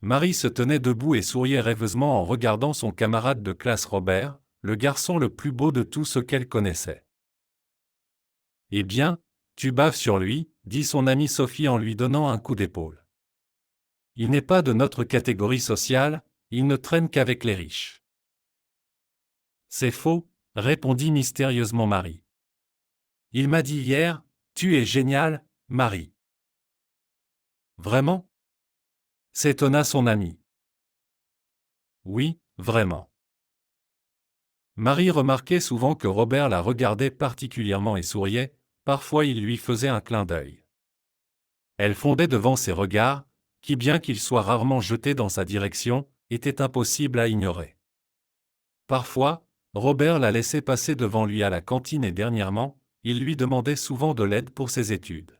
Marie se tenait debout et souriait rêveusement en regardant son camarade de classe Robert, le garçon le plus beau de tout ce qu'elle connaissait. « Eh bien, tu baves sur lui, » dit son amie Sophie en lui donnant un coup d'épaule. « Il n'est pas de notre catégorie sociale, il ne traîne qu'avec les riches. » « C'est faux, » répondit mystérieusement Marie. « Il m'a dit hier, tu es géniale, Marie. » « Vraiment ?» s'étonna son ami. « Oui, vraiment. » Marie remarquait souvent que Robert la regardait particulièrement et souriait, parfois il lui faisait un clin d'œil. Elle fondait devant ses regards, qui bien qu'ils soient rarement jetés dans sa direction, étaient impossibles à ignorer. Parfois, Robert la laissait passer devant lui à la cantine et dernièrement, il lui demandait souvent de l'aide pour ses études.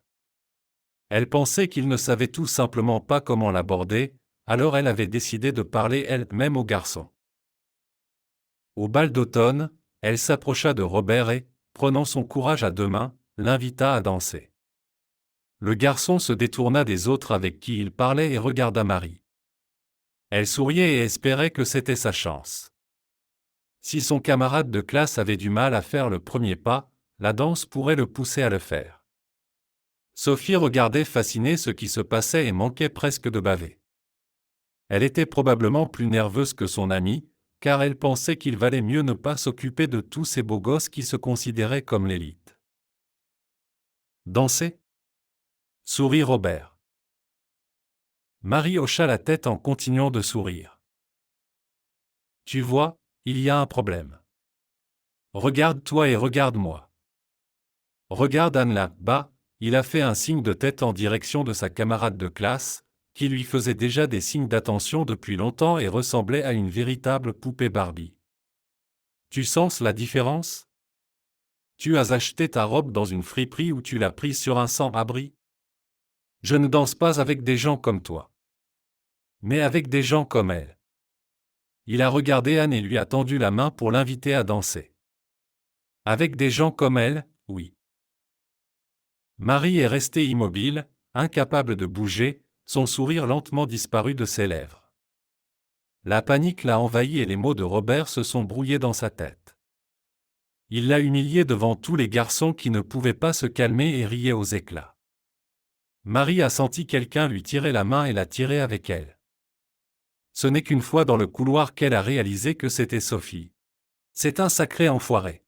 Elle pensait qu'il ne savait tout simplement pas comment l'aborder, alors elle avait décidé de parler elle-même au garçon. Au bal d'automne, elle s'approcha de Robert et, prenant son courage à deux mains, l'invita à danser. Le garçon se détourna des autres avec qui il parlait et regarda Marie. Elle souriait et espérait que c'était sa chance. Si son camarade de classe avait du mal à faire le premier pas, la danse pourrait le pousser à le faire. Sophie regardait fascinée ce qui se passait et manquait presque de baver. Elle était probablement plus nerveuse que son amie, car elle pensait qu'il valait mieux ne pas s'occuper de tous ces beaux gosses qui se considéraient comme l'élite. Danser ? Sourit Robert. Marie hocha la tête en continuant de sourire. Tu vois, il y a un problème. Regarde-toi et regarde-moi. Regarde Anne là-bas, il a fait un signe de tête en direction de sa camarade de classe, qui lui faisait déjà des signes d'attention depuis longtemps et ressemblait à une véritable poupée Barbie. Tu sens la différence ? Tu as acheté ta robe dans une friperie ou tu l'as prise sur un sans-abri ? Je ne danse pas avec des gens comme toi. Mais avec des gens comme elle. Il a regardé Anne et lui a tendu la main pour l'inviter à danser. Avec des gens comme elle, oui. Marie est restée immobile, incapable de bouger, son sourire lentement disparu de ses lèvres. La panique l'a envahie et les mots de Robert se sont brouillés dans sa tête. Il l'a humiliée devant tous les garçons qui ne pouvaient pas se calmer et riaient aux éclats. Marie a senti quelqu'un lui tirer la main et la tirer avec elle. Ce n'est qu'une fois dans le couloir qu'elle a réalisé que c'était Sophie. C'est un sacré enfoiré.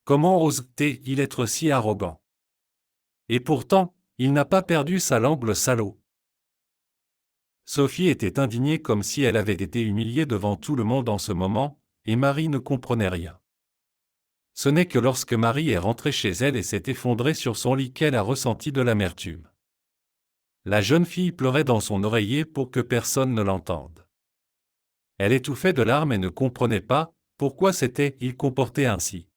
Comment ose-t-il être si arrogant ? Et pourtant, il n'a pas perdu sa langue le salaud. Sophie était indignée comme si elle avait été humiliée devant tout le monde en ce moment, et Marie ne comprenait rien. Ce n'est que lorsque Marie est rentrée chez elle et s'est effondrée sur son lit qu'elle a ressenti de l'amertume. La jeune fille pleurait dans son oreiller pour que personne ne l'entende. Elle étouffait de larmes et ne comprenait pas pourquoi s'était-il comporté ainsi.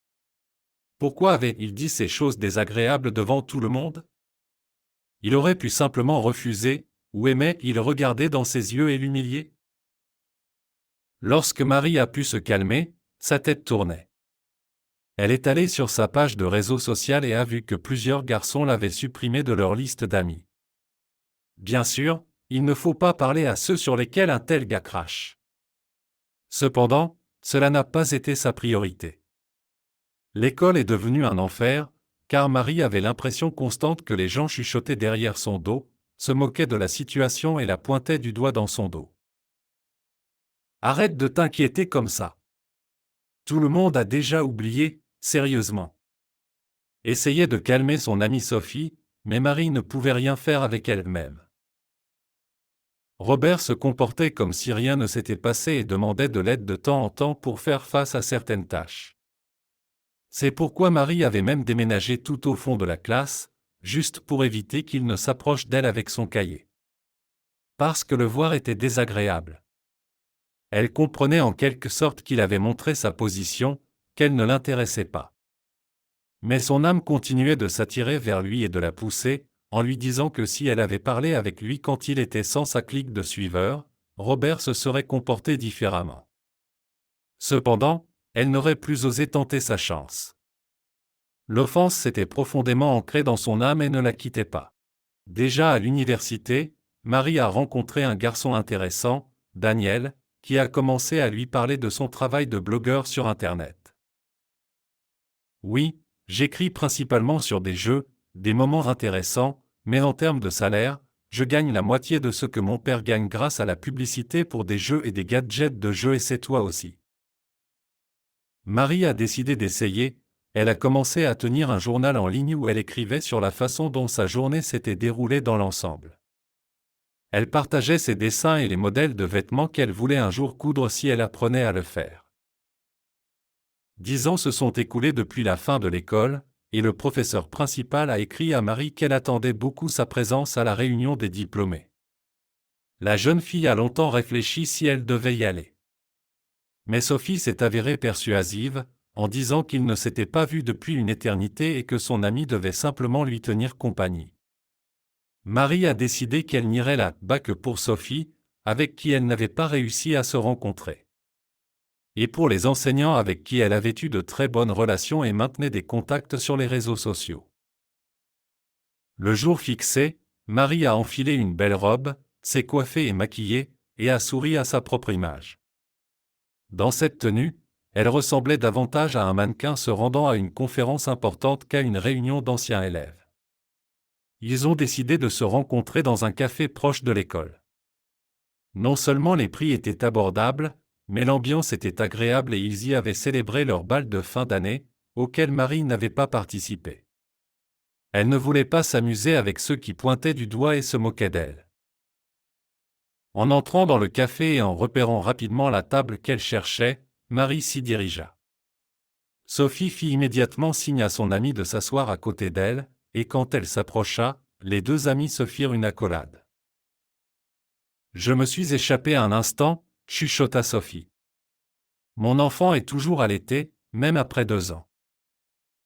Pourquoi avait-il dit ces choses désagréables devant tout le monde ? Il aurait pu simplement refuser, ou aimait-il regarder dans ses yeux et l'humilier ? Lorsque Marie a pu se calmer, sa tête tournait. Elle est allée sur sa page de réseau social et a vu que plusieurs garçons l'avaient supprimée de leur liste d'amis. Bien sûr, il ne faut pas parler à ceux sur lesquels un tel gars crache. Cependant, cela n'a pas été sa priorité. L'école est devenue un enfer, car Marie avait l'impression constante que les gens chuchotaient derrière son dos, se moquaient de la situation et la pointaient du doigt dans son dos. Arrête de t'inquiéter comme ça. Tout le monde a déjà oublié, sérieusement. Essayait de calmer son amie Sophie, mais Marie ne pouvait rien faire avec elle-même. Robert se comportait comme si rien ne s'était passé et demandait de l'aide de temps en temps pour faire face à certaines tâches. C'est pourquoi Marie avait même déménagé tout au fond de la classe, juste pour éviter qu'il ne s'approche d'elle avec son cahier. Parce que le voir était désagréable. Elle comprenait en quelque sorte qu'il avait montré sa position, qu'elle ne l'intéressait pas. Mais son âme continuait de s'attirer vers lui et de la pousser, en lui disant que si elle avait parlé avec lui quand il était sans sa clique de suiveurs, Robert se serait comporté différemment. Cependant, elle n'aurait plus osé tenter sa chance. L'offense s'était profondément ancrée dans son âme et ne la quittait pas. Déjà à l'université, Marie a rencontré un garçon intéressant, Daniel, qui a commencé à lui parler de son travail de blogueur sur Internet. Oui, j'écris principalement sur des jeux, des moments intéressants, mais en termes de salaire, je gagne la moitié de ce que mon père gagne grâce à la publicité pour des jeux et des gadgets de jeux et c'est toi aussi. Marie a décidé d'essayer, elle a commencé à tenir un journal en ligne où elle écrivait sur la façon dont sa journée s'était déroulée dans l'ensemble. Elle partageait ses dessins et les modèles de vêtements qu'elle voulait un jour coudre si elle apprenait à le faire. 10 ans se sont écoulés depuis la fin de l'école, et le professeur principal a écrit à Marie qu'elle attendait beaucoup sa présence à la réunion des diplômés. La jeune fille a longtemps réfléchi si elle devait y aller. Mais Sophie s'est avérée persuasive, en disant qu'ils ne s'étaient pas vus depuis une éternité et que son amie devait simplement lui tenir compagnie. Marie a décidé qu'elle n'irait là-bas que pour Sophie, avec qui elle n'avait pas réussi à se rencontrer. Et pour les enseignants avec qui elle avait eu de très bonnes relations et maintenait des contacts sur les réseaux sociaux. Le jour fixé, Marie a enfilé une belle robe, s'est coiffée et maquillée, et a souri à sa propre image. Dans cette tenue, elle ressemblait davantage à un mannequin se rendant à une conférence importante qu'à une réunion d'anciens élèves. Ils ont décidé de se rencontrer dans un café proche de l'école. Non seulement les prix étaient abordables, mais l'ambiance était agréable et ils y avaient célébré leur bal de fin d'année, auquel Marie n'avait pas participé. Elle ne voulait pas s'amuser avec ceux qui pointaient du doigt et se moquaient d'elle. En entrant dans le café et en repérant rapidement la table qu'elle cherchait, Marie s'y dirigea. Sophie fit immédiatement signe à son amie de s'asseoir à côté d'elle, et quand elle s'approcha, les deux amis se firent une accolade. Je me suis échappé un instant, chuchota Sophie. Mon enfant est toujours allaité, même après 2 ans.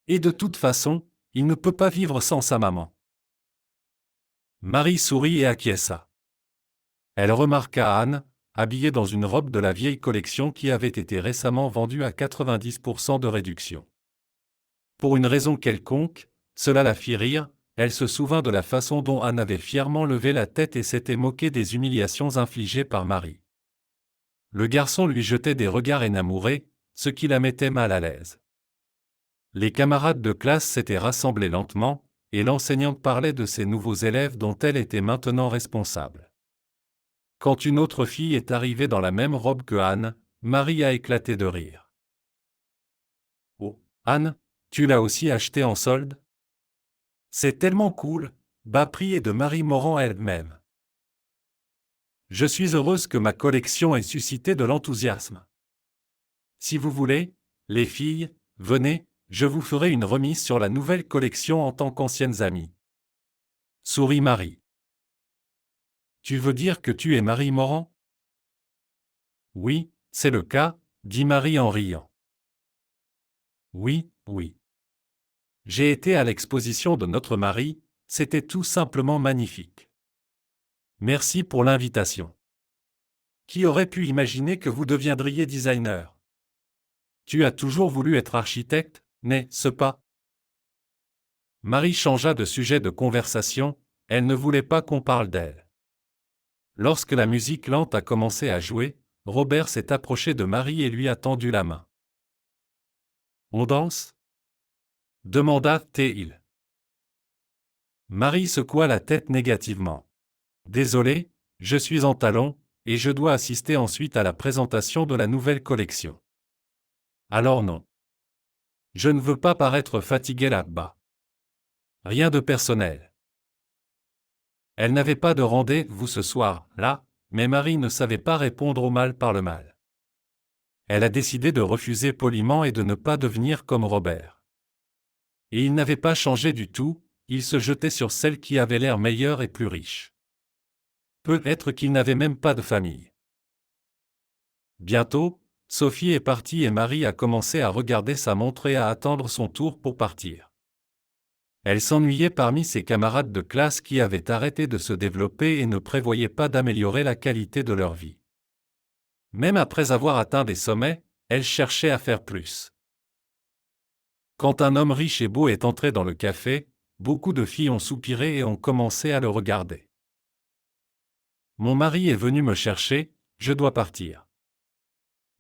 Et de toute façon, il ne peut pas vivre sans sa maman. Marie sourit et acquiesça. Elle remarqua Anne, habillée dans une robe de la vieille collection qui avait été récemment vendue à 90% de réduction. Pour une raison quelconque, cela la fit rire, elle se souvint de la façon dont Anne avait fièrement levé la tête et s'était moquée des humiliations infligées par Marie. Le garçon lui jetait des regards énamourés, ce qui la mettait mal à l'aise. Les camarades de classe s'étaient rassemblés lentement, et l'enseignante parlait de ses nouveaux élèves dont elle était maintenant responsable. Quand une autre fille est arrivée dans la même robe que Anne, Marie a éclaté de rire. « Oh, Anne, tu l'as aussi acheté en solde ? C'est tellement cool !» bas prix et de Marie Morand elle-même. Je suis heureuse que ma collection ait suscité de l'enthousiasme. Si vous voulez, les filles, venez, je vous ferai une remise sur la nouvelle collection en tant qu'anciennes amies. Sourit Marie. Tu veux dire que tu es Marie Morand ? Oui, c'est le cas, dit Marie en riant. Oui, oui. J'ai été à l'exposition de notre Marie, c'était tout simplement magnifique. Merci pour l'invitation. Qui aurait pu imaginer que vous deviendriez designer ? Tu as toujours voulu être architecte, n'est-ce pas ? Marie changea de sujet de conversation, elle ne voulait pas qu'on parle d'elle. Lorsque la musique lente a commencé à jouer, Robert s'est approché de Marie et lui a tendu la main. « On danse ?» demanda-t-il. Marie secoua la tête négativement. « Désolé, je suis en talons, et je dois assister ensuite à la présentation de la nouvelle collection. » Alors non. Je ne veux pas paraître fatiguée là-bas. Rien de personnel. Elle n'avait pas de rendez-vous ce soir-là, mais Marie ne savait pas répondre au mal par le mal. Elle a décidé de refuser poliment et de ne pas devenir comme Robert. Et il n'avait pas changé du tout, il se jetait sur celle qui avait l'air meilleure et plus riche. Peut-être qu'il n'avait même pas de famille. Bientôt, Sophie est partie et Marie a commencé à regarder sa montre et à attendre son tour pour partir. Elle s'ennuyait parmi ses camarades de classe qui avaient arrêté de se développer et ne prévoyaient pas d'améliorer la qualité de leur vie. Même après avoir atteint des sommets, elle cherchait à faire plus. Quand un homme riche et beau est entré dans le café, beaucoup de filles ont soupiré et ont commencé à le regarder. Mon mari est venu me chercher, je dois partir.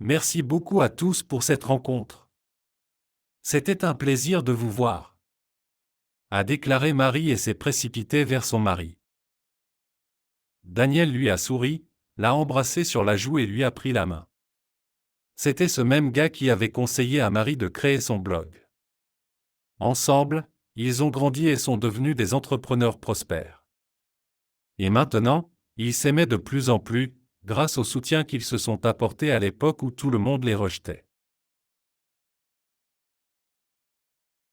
Merci beaucoup à tous pour cette rencontre. C'était un plaisir de vous voir, a déclaré Marie et s'est précipitée vers son mari. Daniel lui a souri, l'a embrassé sur la joue et lui a pris la main. C'était ce même gars qui avait conseillé à Marie de créer son blog. Ensemble, ils ont grandi et sont devenus des entrepreneurs prospères. Et maintenant, ils s'aimaient de plus en plus, grâce au soutien qu'ils se sont apportés à l'époque où tout le monde les rejetait.